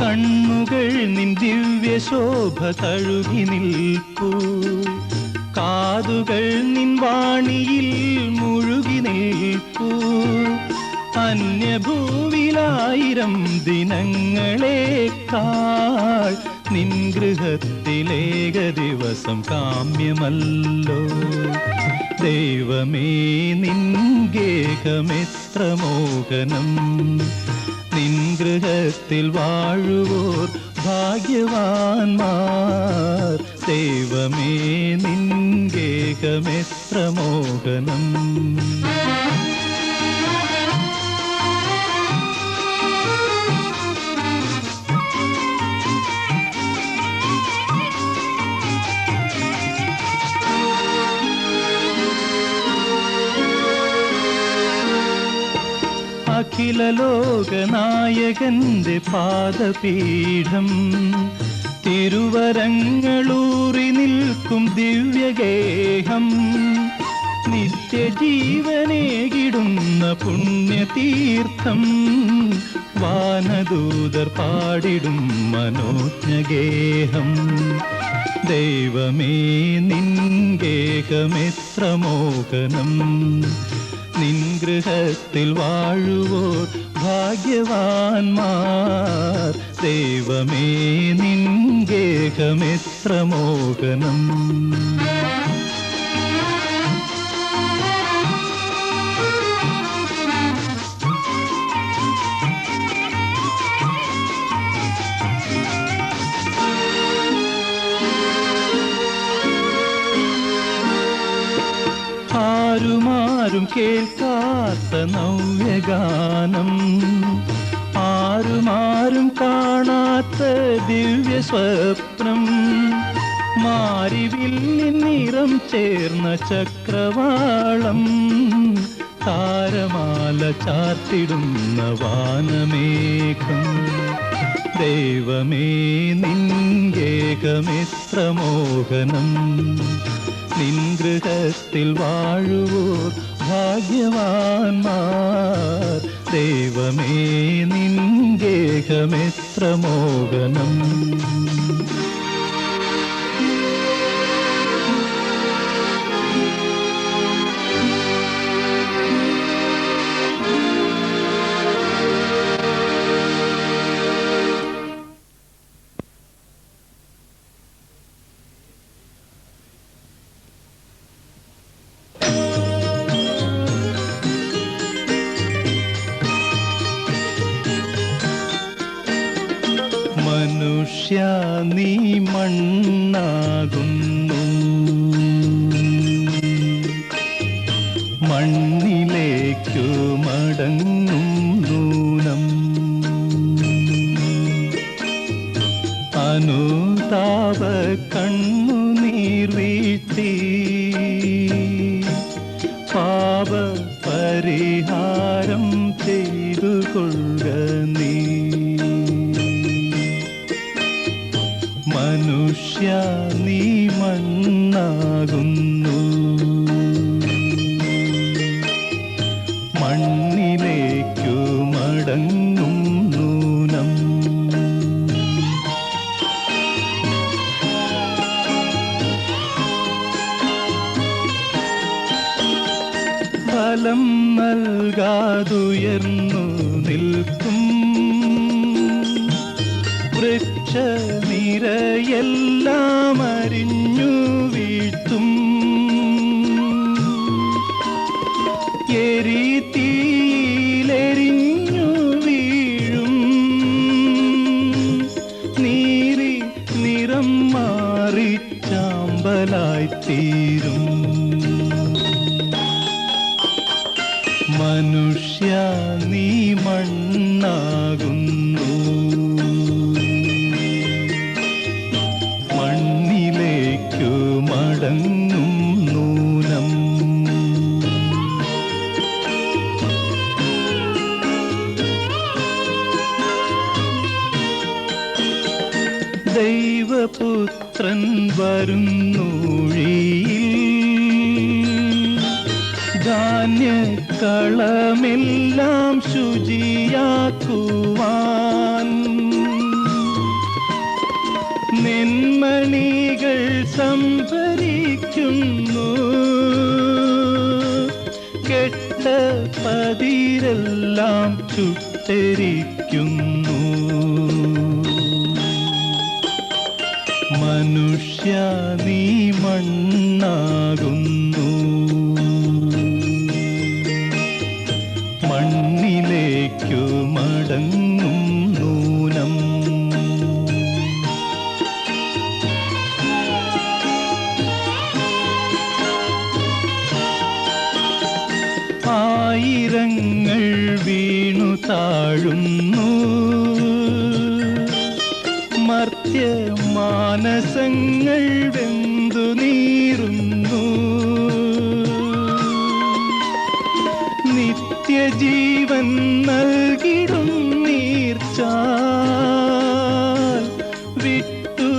Speaker 1: കണ്ണുകൾ നിൻ ദിവ്യശോഭ തഴുകി നിൽപ്പൂ. കാതുകൾ നിൻ വാണിയിൽ മുഴുകി നിൽപ്പൂ. അന്യഭൂവിലായിരം ദിനങ്ങളേക്കാൾ നിൻ ഗൃഹത്തിലേക ദിവസം കാമ്യമല്ലോ. ദൈവമേ നിൻ ഗേഹമെത്ര മോഹനം. നിൻ ഗൃഹത്തിൽ വാഴുവോർ ഭാഗ്യവാന്മാർ. ദൈവമേ നിൻ ഗേഹമെത്ര മോഹനം. അഖില ലോകനായകന്റെ പാദപീഠം. തിരുവരങ്ങളൂറി നിൽക്കും ദിവ്യഗേഹം. നിത്യജീവനേകിടുന്ന പുണ്യതീർത്ഥം. വാനദൂതർ പാടിടും മനോജ്ഞഗേഹം. ദൈവമേ നിൻ ഗേഹമെത്ര മോഹനം. നിൻ ഗൃഹത്തിൽ വാഴുവോർ ഭാഗ്യവാന്മാർ. ദൈവമേ നിൻ ഗേഹമെത്ര മോഹനം. ആരുമാരും കേൾക്കാത്ത നവ്യഗാനം. ആരുമാരും കാണാത്ത ദിവ്യസ്വപ്നം. മാരിവില്ലിൻ നിറം ചേർന്ന ചക്രവാളം. താരമാല ചാർത്തിടുന്ന വാനമേഘം. ദൈവമേ നിൻ ഗേഹമെത്ര മോഹനം. നിൻ ഗൃഹത്തിൽ വാഴുവോർ ഭാഗ്യവാന്മാർ. ദൈവമേ നിൻ ഗേഹമെത്ര മോഹനം. മനുഷ്യ നീ മണ്ണാകുന്നു. മണ്ണിലേക്കു മടങ്ങും നൂനം. അനുതാപ കണ്ണുനീർ വീഴ്ത്തി പാപ പരിഹാരം ചെയ്തു കൊള്ളുക നീ. മനുഷ്യ നീ മണ്ണാകുന്നു. മണ്ണിലേക്കു മടങ്ങും നൂനം. ഫലം നൽകാതുയർന്നു നിൽക്കും വൃക്ഷനിരയെല്ലാം അരിഞ്ഞു വീഴ്ത്തും. എരിതീയിലെരിഞ്ഞു വീഴും നീറി നിറം
Speaker 9: മാറി ചാമ്പലായിത്തീരും. മനുഷ്യ നീ മണ്ണാകുന്നു, മണ്ണിലേക്കു മടങ്ങും നൂനം. ദൈവപുത്രൻ വരുന്നൂഴിയിൽ ധാന്യക്കളമെല്ലാം ശുചിയാക്കുവാൻ. നെന്മണികൾ സംഭരിക്കുന്നു, കെട്ട പതിരെല്ലാം ചുട്ടരിക്കുന്നു. മനുഷ്യ നീ മണ്ണാകുന്നു, മണ്ണിലേക്കു മടങ്ങും നൂനം. ആയിരങ്ങൾ വീണു താഴുന്നു, മർത്യ മാനസങ്ങൾ വെന്തു നീറുന്നു. നിത്യജീവൻ നൽകിടും നീർച്ചാൽ വിട്ടു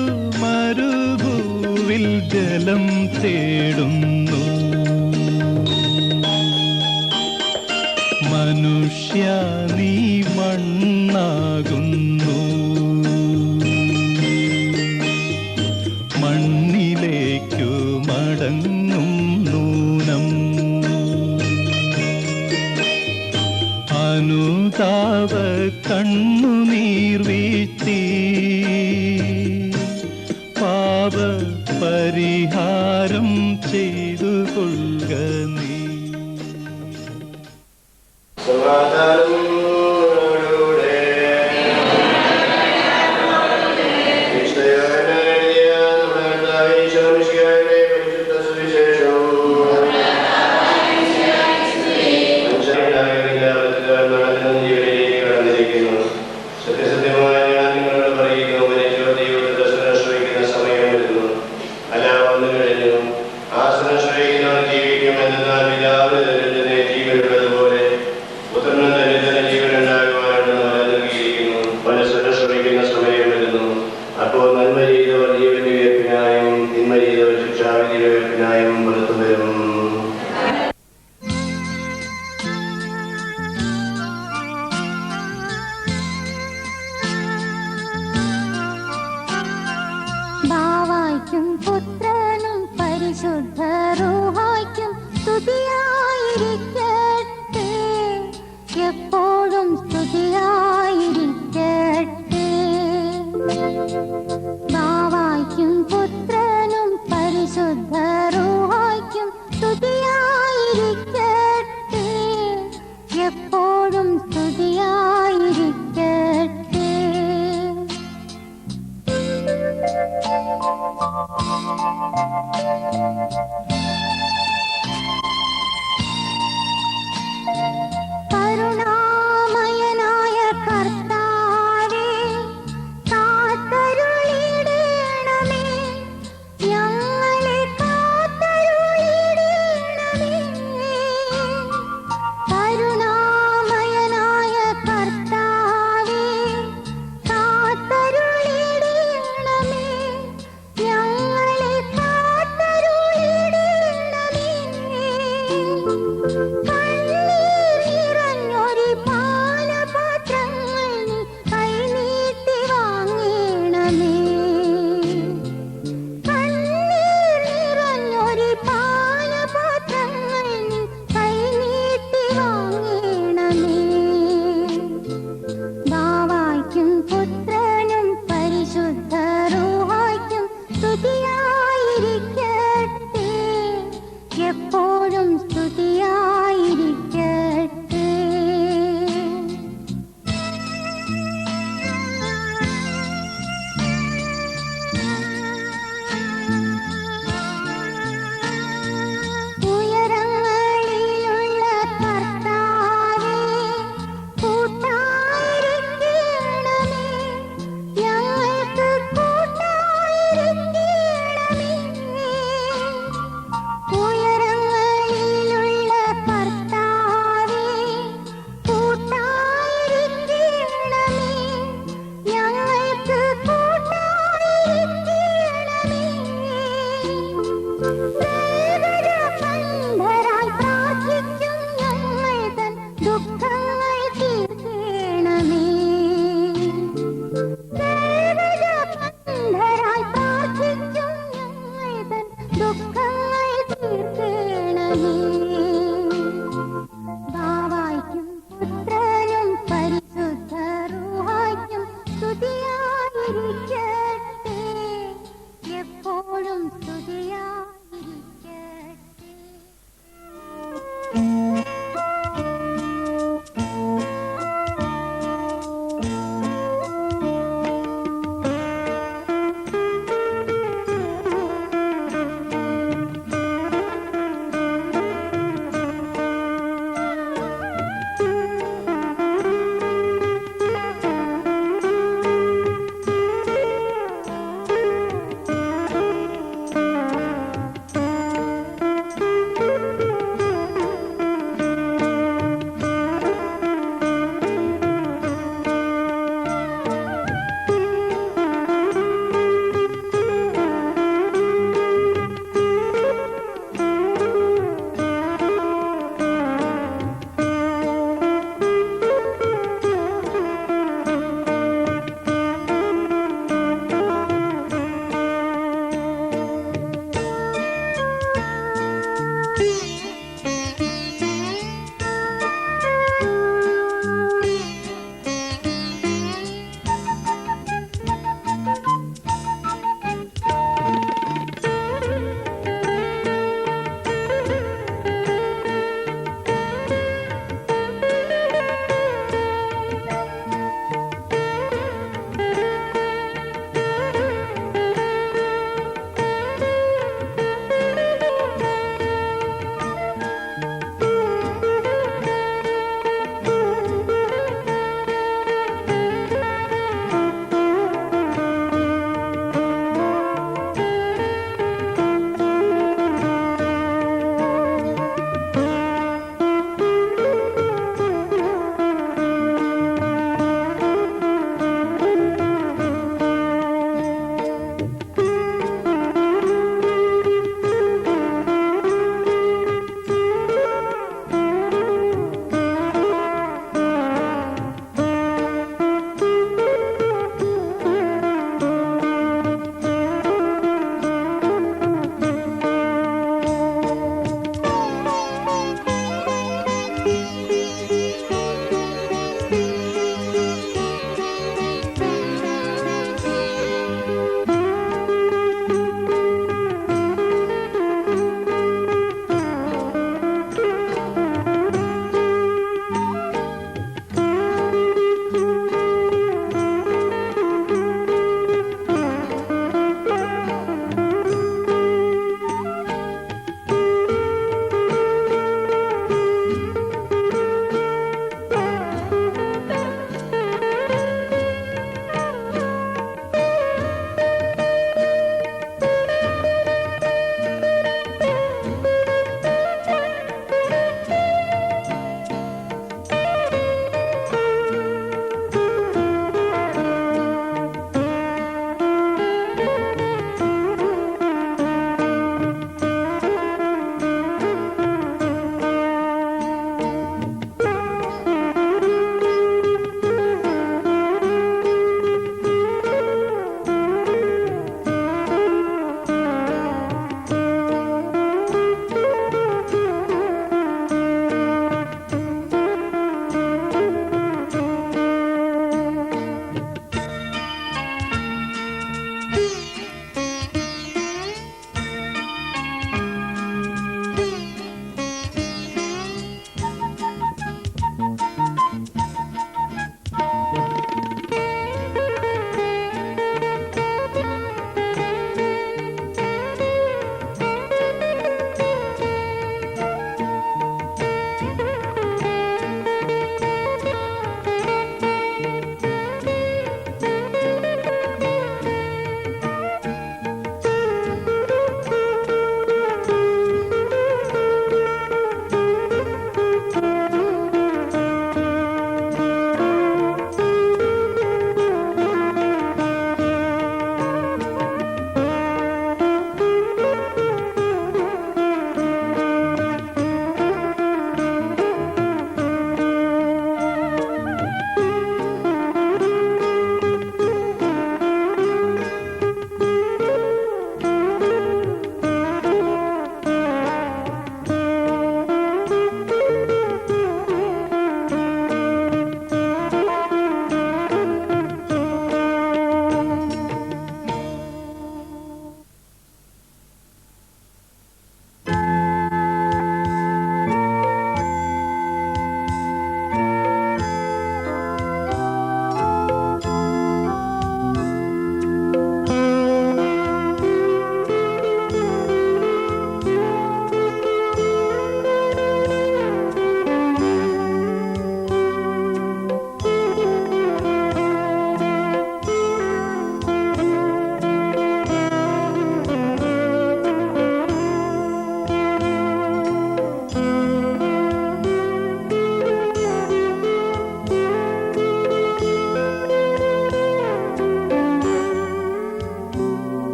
Speaker 9: മരുഭൂവിൽ ജലം തേടുന്നു. മനുഷ്യ നീ മണ്ണാകുന്നു, മണ്ണിലേക്കു മടങ്ങും നൂനം. അനുതാപ കണ്ണുനീർ വീഴ്ത്തി പാപ പരിഹാരം ചെയ്തു കൊള്ളുക നീ.
Speaker 8: ബാവായ്ക്കും പുത്രനും പരിശുദ്ധ റൂഹായ്ക്കും സ്തുതിയായിരിക്കട്ടെ, എപ്പോഴും സ്തുതിയായിരിക്കട്ടെ. ബാവായ്ക്കും പുത്രനും പരിശുദ്ധ റൂഹായ്ക്കും സ്തുതിയായിരിക്കട്ടെ, എപ്പോഴും സ്തുതിയായിരിക്കട്ടെ. കരുണാമയനായ കർത്താവേ, കാത്തരുളിടണമേ, ഞങ്ങളെ കാത്തരുളിടണമേ. സ്തുതിയാ